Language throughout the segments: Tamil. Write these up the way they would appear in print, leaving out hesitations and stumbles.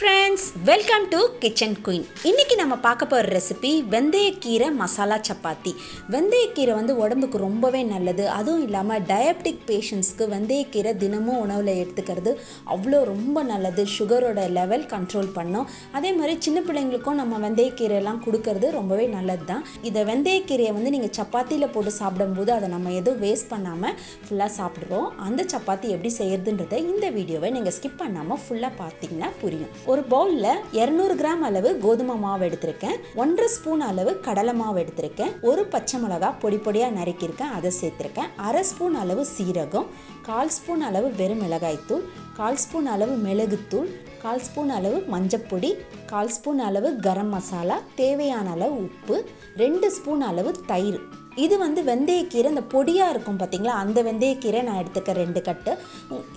Friends, welcome to kitchen queen. இன்றைக்கி நம்ம பார்க்க போகிற ரெசிபி வெந்தயக்கீரை மசாலா சப்பாத்தி. வெந்தயக்கீரை வந்து உடம்புக்கு ரொம்பவே நல்லது. அதுவும் இல்லாமல் டயபெட்டிக் பேஷண்ட்ஸ்க்கு வெந்தயக்கீரை தினமும் உணவில் எடுத்துக்கிறது அவ்வளோ ரொம்ப நல்லது. சுகரோட லெவல் கண்ட்ரோல் பண்ணோம். அதே மாதிரி சின்ன பிள்ளைங்களுக்கும் நம்ம வெந்தயக்கீரையெல்லாம் கொடுக்கறது ரொம்பவே நல்லது தான். இதை வெந்தயக்கீரையை வந்து நீங்கள் சப்பாத்தியில் போட்டு சாப்பிடும்போது அதை நம்ம எதுவும் வேஸ்ட் பண்ணாமல் ஃபுல்லாக சாப்பிடுவோம். அந்த சப்பாத்தி எப்படி செய்யறதுன்றதை இந்த வீடியோவை நீங்கள் ஸ்கிப் பண்ணாமல் ஃபுல்லாக பார்த்தீங்கன்னா புரியும். ஒரு பவுலில் 200 கிராம் அளவு கோதுமை மாவு எடுத்திருக்கேன். 1.5 ஸ்பூன் அளவு கடலை மாவு எடுத்திருக்கேன். ஒரு பச்சை மிளகா பொடி பொடியாக நறுக்கியிருக்கேன், அதை சேர்த்துருக்கேன். 1/2 ஸ்பூன் அளவு சீரகம், 1/4 ஸ்பூன் அளவு வெறும் மிளகாய்த்தூள், 1/4 ஸ்பூன் அளவு மிளகுத்தூள், 1/4 ஸ்பூன் அளவு மஞ்சப்பொடி, 1/4 ஸ்பூன் அளவு கரம் மசாலா, தேவையான அளவு உப்பு, 2 ஸ்பூன் அளவு தயிர். இது வந்து வெந்தயக்கீரை இந்த பொடியாக இருக்கும் பார்த்தீங்களா, அந்த வெந்தயக்கீரை நான் எடுத்துக்க 2 கட்டு.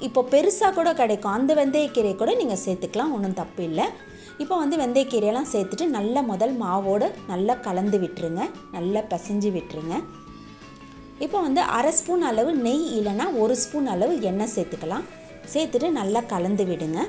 இப்போ பெருசாக கூட கிடைக்கும், அந்த வெந்தயக்கீரை கூட நீங்கள் சேர்த்துக்கலாம், ஒன்றும் தப்பு இல்லை. இப்போ வந்து வெந்தயக்கீரையெல்லாம் சேர்த்துட்டு நல்லா முதல் மாவோடு நல்லா கலந்து விட்டுருங்க, நல்லா பிசைஞ்சு விட்டுருங்க. இப்போ வந்து 1/2 ஸ்பூன் அளவு நெய் இல்லைன்னா 1 ஸ்பூன் அளவு எண்ணெய் சேர்த்துக்கலாம். சேர்த்துட்டு நல்லா கலந்து விடுங்க.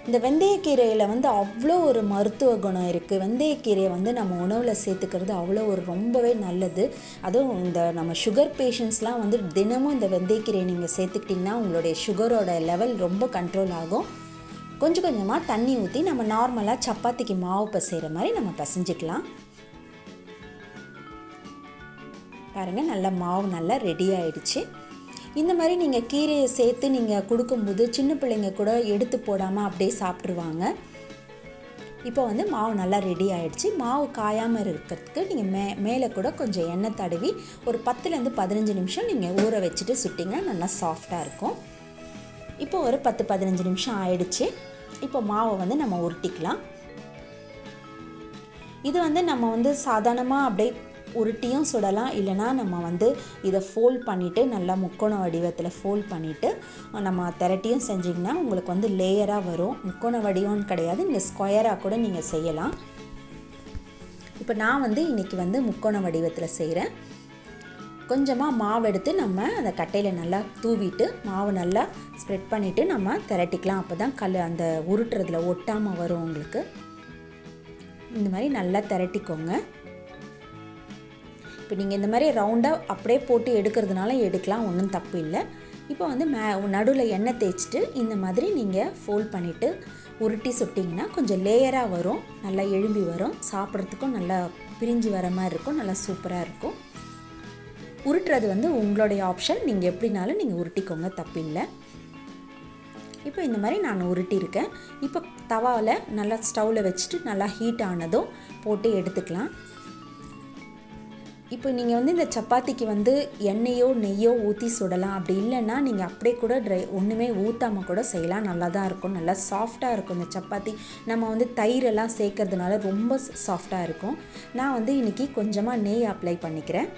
இந்த வெந்தயக்கீரையில் வந்து அவ்வளோ ஒரு மருத்துவ குணம் இருக்குது. வெந்தயக்கீரையை வந்து நம்ம உணவில் சேர்த்துக்கிறது அவ்வளோ ஒரு ரொம்பவே நல்லது. அதுவும் இந்த நம்ம சுகர் பேஷண்ட்ஸ்லாம் வந்து தினமும் இந்த வெந்தயக்கீரையை நீங்கள் சேர்த்துக்கிட்டிங்கன்னா உங்களுடைய சுகரோட லெவல் ரொம்ப கண்ட்ரோல் ஆகும். கொஞ்சம் கொஞ்சமாக தண்ணி ஊற்றி நம்ம நார்மலாக சப்பாத்திக்கு மாவு பிசைகிற மாதிரி நம்ம பிசைஞ்சிக்கலாம். பாருங்கள், நல்லா மாவு நல்லா ரெடி ஆகிடுச்சு. இந்த மாதிரி நீங்கள் கீரையை சேர்த்து நீங்கள் கொடுக்கும்போது சின்ன பிள்ளைங்க கூட எடுத்து போடாமல் அப்படியே சாப்பிட்ருவாங்க. இப்போ வந்து மாவு நல்லா ரெடி ஆகிடுச்சு. மாவு காயாமல் இருக்கிறதுக்கு நீங்கள் மேலே கூட கொஞ்சம் எண்ணெய் தடவி ஒரு 10லேருந்து 15 நிமிஷம் நீங்கள் ஊற வச்சுட்டு சுட்டிங்கன்னா நல்லா சாஃப்டாக இருக்கும். இப்போ ஒரு 10-15 நிமிஷம் ஆயிடுச்சு. இப்போ மாவை வந்து நம்ம உருட்டிக்கலாம். இது வந்து நம்ம வந்து சாதாரணமாக அப்படியே உருட்டியும் சுடலாம், இல்லைனா நம்ம வந்து இதை ஃபோல்ட் பண்ணிவிட்டு நல்லா முக்கோண வடிவத்தில் ஃபோல்ட் பண்ணிவிட்டு நம்ம திரட்டியும் செஞ்சிங்கன்னா உங்களுக்கு வந்து லேயராக வரும். முக்கோண வடிவம்னு கிடையாது, நீங்கள் ஸ்கொயராக கூட நீங்கள் செய்யலாம். இப்போ நான் வந்து இன்றைக்கி வந்து முக்கோண வடிவத்தில் செய்கிறேன். கொஞ்சமாக மாவு எடுத்து நம்ம அந்த கட்டையில் நல்லா தூவிட்டு மாவு நல்லா ஸ்ப்ரெட் பண்ணிவிட்டு நம்ம திரட்டிக்கலாம். அப்போ தான் அந்த உருட்டுறதுல ஒட்டாமல் வரும் உங்களுக்கு. இந்த மாதிரி நல்லா திரட்டிக்கோங்க. இப்போ நீங்கள் இந்த மாதிரி ரவுண்டாக அப்படியே போட்டு எடுக்கிறதுனால எடுக்கலாம், ஒன்றும் தப்பு இல்லை. இப்போ வந்து நடுவில் எண்ணெய் தேய்ச்சிட்டு இந்த மாதிரி நீங்கள் ஃபோல்ட் பண்ணிவிட்டு உருட்டி சுட்டிங்கன்னா கொஞ்சம் லேயராக வரும், நல்லா எழும்பி வரும். சாப்பிட்றதுக்கும் நல்லா பிரிஞ்சு வர மாதிரி இருக்கும், நல்லா சூப்பராக இருக்கும். உருட்டுறது வந்து உங்களுடைய ஆப்ஷன், நீங்கள் எப்படினாலும் நீங்கள் உருட்டிக்கோங்க, தப்பு இல்லை. இப்போ இந்த மாதிரி நான் உருட்டியிருக்கேன். இப்போ தவாவில் நல்லா ஸ்டவ்வில் வச்சுட்டு நல்லா ஹீட் ஆனதும் போட்டு எடுத்துக்கலாம். இப்போ நீங்கள் வந்து இந்த சப்பாத்திக்கு வந்து எண்ணெயோ நெய்யோ ஊற்றி சுடலாம். அப்படி இல்லைன்னா நீங்கள் அப்படியே கூட ஒன்றுமே ஊற்றாமல் கூட செய்யலாம், நல்லா தான் இருக்கும், நல்லா சாஃப்டாக இருக்கும். இந்த சப்பாத்தி நம்ம வந்து தயிரெல்லாம் சேர்க்கறதுனால ரொம்ப சாஃப்டாக இருக்கும். நான் வந்து இன்றைக்கி கொஞ்சமாக நெய் அப்ளை பண்ணிக்கிறேன்.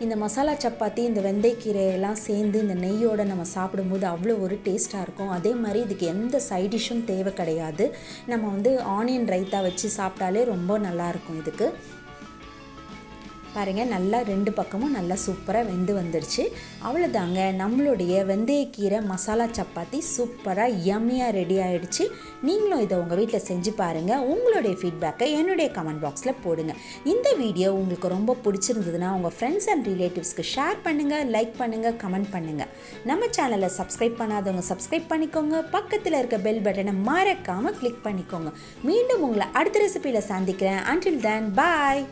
இந்த மசாலா சப்பாத்தி இந்த வெந்தயக்கீரையெல்லாம் சேர்ந்து இந்த நெய்யோடு நம்ம சாப்பிடும்போது அவ்வளோ ஒரு டேஸ்ட்டாக இருக்கும். அதே மாதிரி இதுக்கு எந்த சைட் டிஷ்ஷும் தேவை கிடையாது. நம்ம வந்து ஆனியன் ரைத்தா வச்சு சாப்பிட்டாலே ரொம்ப நல்லாயிருக்கும். இதுக்கு பாருங்கள், நல்லா 2 பக்கமும் நல்லா சூப்பராக வெந்து வந்துடுச்சு. அவ்வளோதாங்க, நம்மளுடைய வெந்தயக்கீரை மசாலா சப்பாத்தி சூப்பராக யம்மியாக ரெடி ஆகிடுச்சு. நீங்களும் இதை உங்கள் வீட்டில் செஞ்சு பாருங்கள். உங்களுடைய ஃபீட்பேக்கை என்னுடைய கமெண்ட் பாக்ஸில் போடுங்க. இந்த வீடியோ உங்களுக்கு ரொம்ப பிடிச்சிருந்ததுன்னா உங்கள் ஃப்ரெண்ட்ஸ் அண்ட் ரிலேட்டிவ்ஸ்க்கு ஷேர் பண்ணுங்கள், லைக் பண்ணுங்கள், கமெண்ட் பண்ணுங்கள். நம்ம சேனலை சப்ஸ்கிரைப் பண்ணாதவங்க சப்ஸ்கிரைப் பண்ணிக்கோங்க. பக்கத்தில் இருக்க பெல் பட்டனை மறக்காமல் கிளிக் பண்ணிக்கோங்க. மீண்டும் உங்களை அடுத்த ரெசிபியில் சந்திக்கிறேன். அன்டில் தென், பாய்.